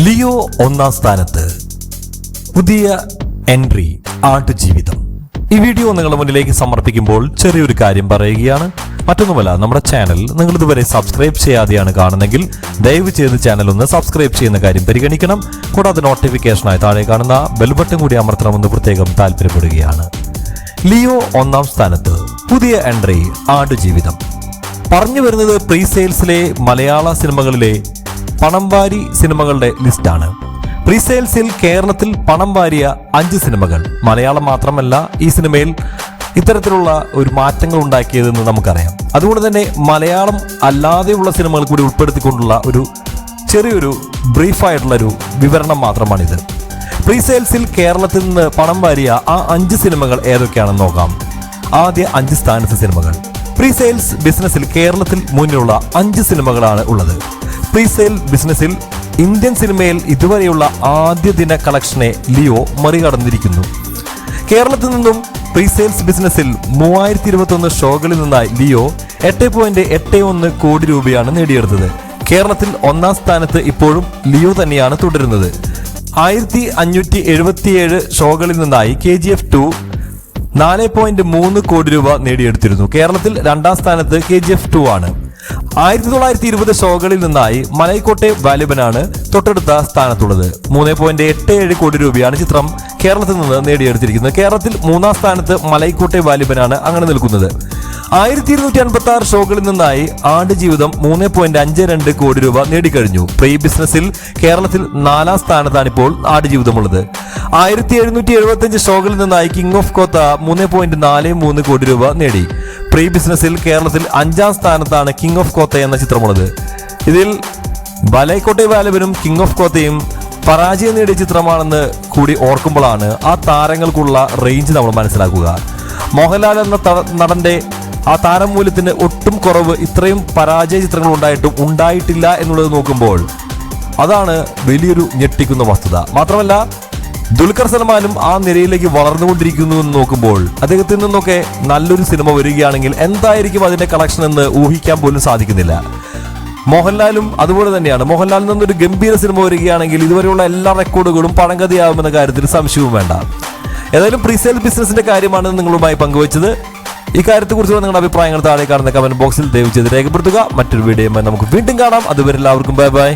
Leo ഒന്നാം സ്ഥാനത്ത്. പുതിയ എൻട്രി ആടുജീവിതം. ഈ വീഡിയോ നിങ്ങളുടെ മുന്നിലേക്ക് സമർപ്പിക്കുമ്പോൾ ചെറിയൊരു കാര്യം പറയുകയാണ്. മറ്റൊന്നുമല്ല, നമ്മുടെ ചാനൽ നിങ്ങൾ ഇതുവരെ സബ്സ്ക്രൈബ് ചെയ്യാതെയാണ് കാണുന്നെങ്കിൽ ദയവ് ചെയ്ത് ചാനൽ ഒന്ന് സബ്സ്ക്രൈബ് ചെയ്യുന്ന കാര്യം പരിഗണിക്കണം. കൂടാതെ നോട്ടിഫിക്കേഷനായി താഴെ കാണുന്ന ബെൽ ബട്ടൺ കൂടി അമർത്തണമെന്ന് പ്രത്യേകം താല്പര്യപ്പെടുകയാണ്. ലിയോ ഒന്നാം സ്ഥാനത്ത്. പുതിയ എൻട്രി ആടുജീവിതം. പറഞ്ഞു വരുന്നത് പ്രീ സെയിൽസിലെ മലയാള സിനിമകളിലെ പണം വാരി സിനിമകളുടെ ലിസ്റ്റാണ്. പ്രീ സെയിൽസിൽ കേരളത്തിൽ പണം വാരിയ 5 സിനിമകൾ. മലയാളം മാത്രമല്ല ഈ സിനിമയിൽ ഇത്തരത്തിലുള്ള ഒരു മാറ്റങ്ങൾ ഉണ്ടാക്കിയതെന്ന് നമുക്കറിയാം. അതുകൊണ്ട് തന്നെ മലയാളം അല്ലാതെയുള്ള സിനിമകൾ കൂടി ഉൾപ്പെടുത്തിക്കൊണ്ടുള്ള ഒരു ചെറിയൊരു ബ്രീഫായിട്ടുള്ളൊരു വിവരണം മാത്രമാണിത്. പ്രീ സെയിൽസിൽ കേരളത്തിൽ നിന്ന് പണം വാരിയ ആ 5 സിനിമകൾ ഏതൊക്കെയാണെന്ന് നോക്കാം. ആദ്യ 5 സ്ഥാനത്തെ സിനിമകൾ. പ്രീ സെയിൽസ് ബിസിനസ്സിൽ കേരളത്തിൽ മുന്നിലുള്ള 5 സിനിമകളാണ് ഉള്ളത്. പ്രീ സെയിൽ ബിസിനസ്സിൽ ഇന്ത്യൻ സിനിമയിൽ ഇതുവരെയുള്ള ആദ്യ ദിന കളക്ഷനെ ലിയോ മറികടന്നിരിക്കുന്നു. കേരളത്തിൽ നിന്നും പ്രീ സെയിൽസ് ബിസിനസ്സിൽ 3021 ഷോകളിൽ നിന്നായി ലിയോ 8.81 കോടി രൂപയാണ് നേടിയെടുത്തത്. കേരളത്തിൽ ഒന്നാം സ്ഥാനത്ത് ഇപ്പോഴും ലിയോ തന്നെയാണ് തുടരുന്നത്. 1577 ഷോകളിൽ നിന്നായി KGF 2 4.3 കോടി രൂപ നേടിയെടുത്തിരുന്നു. കേരളത്തിൽ രണ്ടാം സ്ഥാനത്ത് KGF 2 ആണ്. 1920 ഷോകളിൽ നിന്നായി മലൈക്കോട്ടെ വാലിബനാണ് തൊട്ടടുത്ത സ്ഥാനത്തുള്ളത്. 3.87 കോടി രൂപയാണ് ചിത്രം കേരളത്തിൽ നിന്ന് നേടിയെടുത്തിരിക്കുന്നത്. കേരളത്തിൽ 3-ാം സ്ഥാനത്ത് മലൈക്കോട്ടെ വാലിബനാണ് അങ്ങനെ നിൽക്കുന്നത്. 1256 ഷോകളിൽ നിന്നായി ആടുജീവിതം 3.52 കോടി രൂപ നേടിക്കഴിഞ്ഞു. പ്രീ ബിസിനസ്സിൽ കേരളത്തിൽ 4-ാം സ്ഥാനത്താണ് ഇപ്പോൾ ആടുജീവിതമുള്ളത്. 1775 ഷോകളിൽ നിന്നായി കിങ് ഓഫ് കോത്ത 3.43 കോടി രൂപ നേടി. പ്രീ ബിസിനസ്സിൽ കേരളത്തിൽ 5-ാം സ്ഥാനത്താണ് കിങ് ഓഫ് കോത്ത എന്ന ചിത്രമുള്ളത്. ഇതിൽ മലൈക്കോട്ടെ വാലിബനും കിങ് ഓഫ് കോത്തയും പരാജയം നേടിയ ചിത്രമാണെന്ന് കൂടി ഓർക്കുമ്പോഴാണ് ആ താരങ്ങൾക്കുള്ള റേഞ്ച് നമ്മൾ മനസ്സിലാക്കുക. മോഹൻലാൽ എന്ന നടന്റെ ആ താരമൂല്യത്തിന് ഒട്ടും കുറവ് ഇത്രയും പരാജയ ചിത്രങ്ങൾ ഉണ്ടായിട്ടില്ല എന്നുള്ളത് നോക്കുമ്പോൾ അതാണ് വലിയൊരു ഞെട്ടിക്കുന്ന വസ്തുത. മാത്രമല്ല, ദുൽഖർ സൽമാനും ആ നിരയിലേക്ക് വളർന്നുകൊണ്ടിരിക്കുന്നു എന്ന് നോക്കുമ്പോൾ അദ്ദേഹത്തിൽ നിന്നൊക്കെ നല്ലൊരു സിനിമ വരികയാണെങ്കിൽ എന്തായിരിക്കും അതിന്റെ കളക്ഷൻ എന്ന് ഊഹിക്കാൻ പോലും സാധിക്കുന്നില്ല. മോഹൻലാലും അതുപോലെ തന്നെയാണ്. മോഹൻലാലിൽ നിന്നൊരു ഗംഭീര സിനിമ വരികയാണെങ്കിൽ ഇതുവരെയുള്ള എല്ലാ റെക്കോർഡുകളും പഴങ്കഥയാവുമെന്ന കാര്യത്തിൽ സംശയവും വേണ്ട. ഏതായാലും പ്രീസെയിൽ ബിസിനസിന്റെ കാര്യമാണ് നിങ്ങളുമായി പങ്കുവച്ചത്. ഇക്കാര്യത്തെക്കുറിച്ചുള്ള നിങ്ങളുടെ അഭിപ്രായങ്ങൾ താഴെ കാണുന്ന കമന്റ് ബോക്സിൽ ദയവ് ചെയ്ത് രേഖപ്പെടുത്തുക. മറ്റൊരു വീഡിയോയുമായി നമുക്ക് വീണ്ടും കാണാം. അതുവരെ എല്ലാവർക്കും ബൈ ബൈ.